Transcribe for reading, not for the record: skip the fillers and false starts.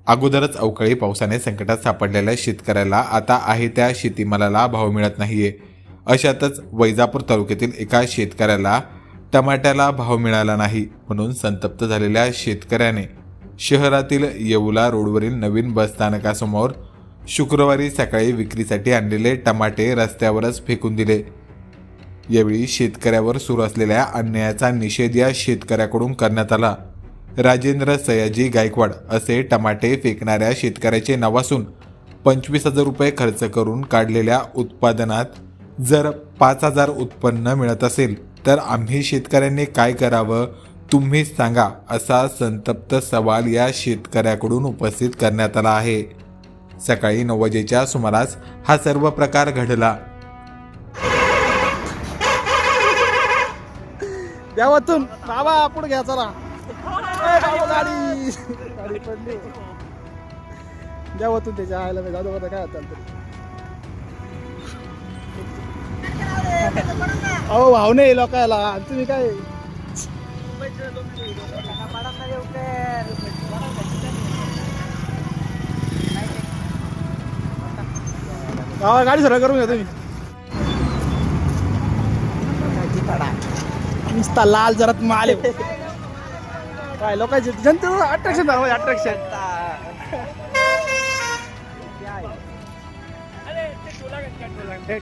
अगोदरच अवकाळी पावसाने संकटात सापडलेल्या शेतकऱ्याला आता आहे त्या शेतीमालाला भाव मिळत नाहीये. अशातच वैजापूर तालुक्यातील एका शेतकऱ्याला टमाट्याला भाव मिळाला नाही, म्हणून संतप्त झालेल्या शेतकऱ्याने शहरातील येवला रोडवरील नवीन बस स्थानकासमोर शुक्रवारी सकाळी विक्रीसाठी आणलेले टमाटे रस्त्यावरच फेकून दिले. यावेळी शेतकऱ्यावर सुरू असलेल्या अन्यायाचा निषेध या शेतकऱ्याकडून करण्यात आला. राजेंद्र सयाजी गायकवाड असे टमाटे फेकणाऱ्या शेतकऱ्याचे नाव असून 25,000 रुपये खर्च करून काढलेल्या उत्पादनात जर 5,000 उत्पन्न मिळत असेल तर आम्ही शेतकऱ्यांनी काय करावं तुम्हीच सांगा, असा संतप्त सवाल या शेतकऱ्याकडून उपस्थित करण्यात आला आहे. सकाळी 9 वाजेच्या सुमारास हा सर्व प्रकार घडला. देवातून बाबा पुढे घ्या चला. गाडी पडली देवातून त्याच्या आयला मी जाऊ काय होतं. अहो भाव नाही लोकायला, तुम्ही काय गावा गाडी सरळ करून घ्या तुम्ही. नुसता लाल जरात माल काय लोकांचे जनतेचं अट्रॅक्शन झालं, अट्रॅक्शन